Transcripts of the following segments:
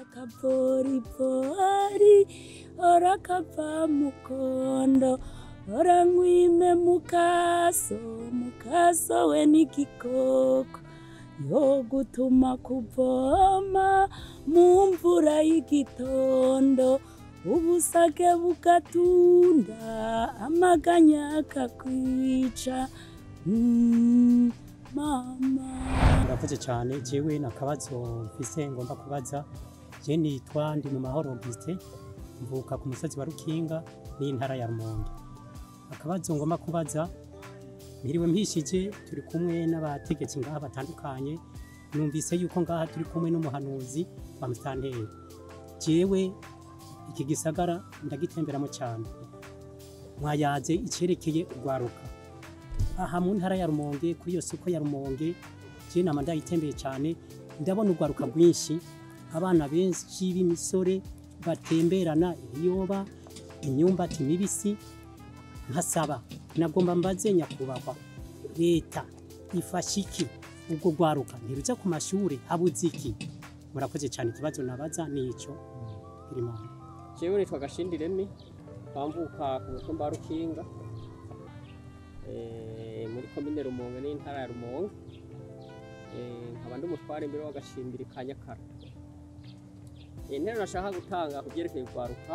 akaporipori ora kava mukondo ora ngwime mukaso we n'igikoko yo gutuma kuvoma mu mvura y'igitondo ubusage bugatunda amaganya akakwica mama. Murakoze cyane. Jewe nakabazo mfise ngomba kubaza. Je nitwa Ndi mu mahoro Augustin, mvuka ku musozi wa Rukinga n'intara ya Rumonge. Akabazo ngomba kubaza, Miriwe mpishije turi kumwe n'abategetsi ngaha batandukanye, numvise yuko ngaha turi kumwe n'umuhanuzi wa Mustanteri. Jewe iki gisagara ndagitemberamo cyane, mwayaze icerekeye urwaruka aha mu ntara ya Rumonge, kuri iyo soko ya Rumonge. Je nama ndayitembeye cyane, ndabona urwaruka rwinshi, abana benshi b'imisore batemberana ibiyoba, imyumbati mibisi. Nkasaba nagomba mbaze nyakubahwa, leta ifasha iki ubwo rwaruka ntiruja ku mashuri habuze iki? Murakoze cyane. Ikibazo nabaza nico Irimana. Jewe nitwa Gashindiremi, bamvuka ku mutumba wa Rukinga muri komine Rumonge n'intara ya Rumonge. Nkaba ndi umutware imbere w'Agashimbiri ka Nyakara. Intero nashaka gutanga kubyerekeye urwaruka,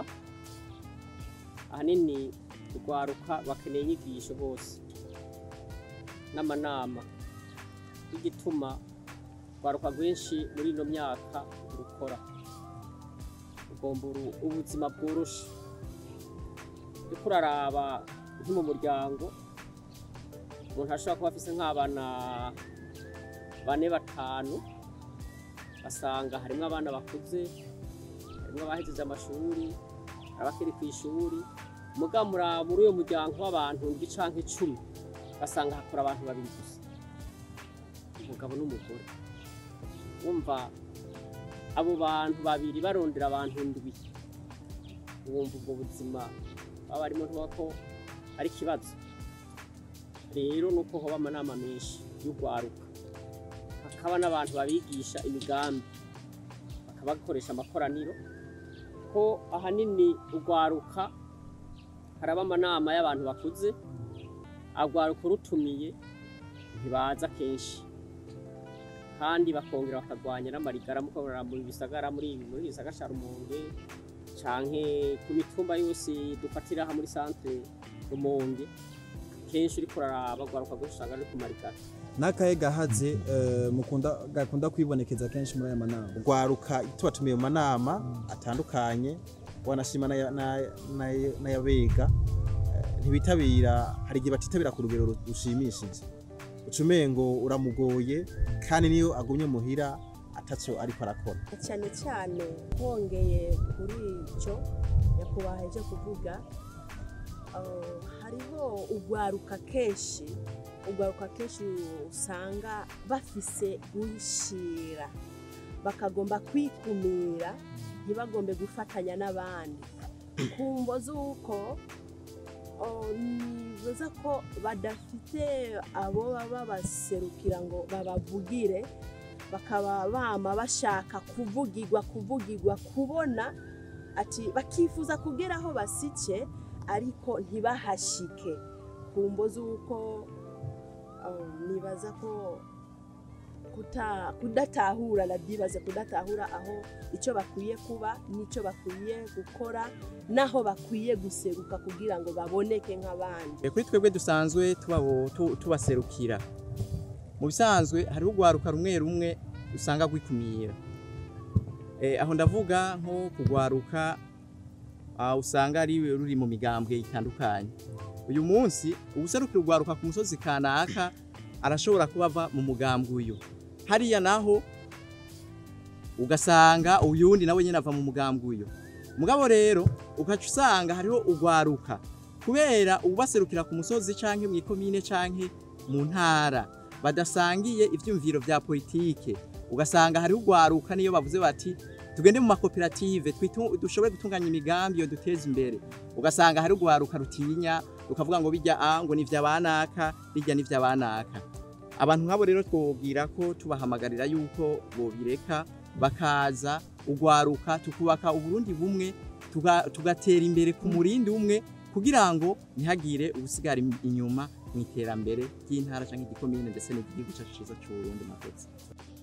ahanini urwaruka bakeneye inyigisho bose n'amanama y'igituma urwaruka rwinshi muri ino myaka rukora ugomba ubuzima bworoshe. Uriko uraraba nko mu muryango, umuntu ashobora kuba afise nk'abana 4-5, basanga harimwo abana bakuze, harimwo abahejeje amashuri, abakiri ku ishuri. Mugamura muri uyo muryango w'abantu 7 canke 10, basanga hakora abantu 2 gusa, umugabo n'umugore. Wumva abo bantu 2 barondera abantu 7, wumva ubwo buzima baba barimo ntubako ari kibazo. Rero nuko hoba amanama menshi y'urwaruka, hakaba n'abantu babigisha imigambi, bakabakoresha amakoraniro, ko ahanini urwaruka haraba amanama y'abantu bakuze, urwaruka rutumiye ntibaza kenshi, kandi bakongera bakagwanya n'amarigara mukorera mu bisagara, muri gisagara ca Rumonge canke ku mitumba yose dufatira aha muri centre Rumonge. Kenshi uriko uraraba urwaruka rw'usanga ruri ku marigara. Nakaye gahaze gakunda kwibonekeza kenshi muri aya manama. Urwaruka tubatumiye mu manama atandukanye, wanashima n'ayabega ntibitabira, hari igihe batitabira ku rugero rushimishije. Ucumengo uramugoye, kandi niyo agumye muhira ataco ariko arakora. Cyane cyane hongeye kuri ico yakubaheje kuvuga, hariho urwaruka kenshi usanga bafise guhishira, bakagomba kwikumira, ntibagombe gufatanya n'abandi kumvo z'uko nibaza ko badafite abo baba baserukira ngo babavugire, bakaba bama bashaka kuvugirwa kubona ati bakifuza kugera aho basice, ariko ntibahashike kumvo z'uko nibaza ko kudatahura aho icyo bakwiye kuba n'icyo bakwiye gukora, naho bakwiye guseruka kugira ngo baboneke nk'abandi. Kuri twebwe dusanzwe tubaserukira, mu bisanzwe hari urwaruka rumwe usanga rwikumira. Aho ndavuga nko kugwaruka usanga ari ruri mu migambwe itandukanye. Uyu munsi ubuserukira urwaruka ku musozi kanaka arashobora kubava mu mugambwe uyu, hariya naho ugasanga uyundi nawe nyine ava mu mugambwe uyu. Mugabo rero ukaca usanga hariho urwaruka kubera ubaserukira ku musozi canke mu ikomine canke mu ntara badasangiye ivyumviro vya politike, ugasanga hariho urwaruka niyo bavuze bati tugende mu makoperative dushobore gutunganya imigambi yo duteza imbere, ugasanga hari urwaruka rutinya ukavuga ngo bijya ngo ni vyabanaka bijya ni vyabanaka. Abantu nk'abo rero twobwira ko tubahamagarira yuko bobireka bakaza ugwaruka tukubaka uburundi bumwe tugatera imbere ku murindi umwe kugira ngo ntihagire ubusigara inyuma mu iterambere ry'intara canke igikomine ndetse n'igihugu cyacu ciza cy'Uburundi makoze.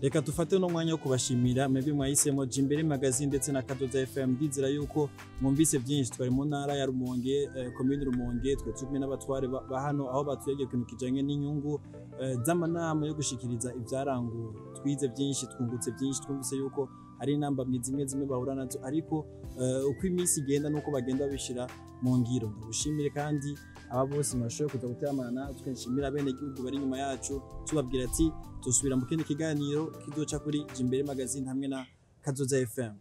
Reka tufate no mwanya wo kubashimira mwebwe mwahisemo Jimbere Magazine ndetse na Kadoza FM. Ndizera yuko mwumvise byinshi, twari mu ntara ya Rumonge, commune Rumonge, twe tumwe n'abatware ba hano aho batuyege kintu kijanye n'inyungu z'amanama yo gushikiriza ivyaranguwe. Twize byinshi, twungutse byinshi, twumvise yuko hari inamba zimwe bahura nazo, ariko uko iminsi igenda nuko bagenda bishira mu ngiro. Ndabushimire kandi aba bose mwashoboye kuza guteramana, twishimira bene igihugu bari nyuma yacu, tubabwira ati tusubira mu kindi kiganiro kizoca kuri Jimbere Magazine hamwe na Kazoza FM.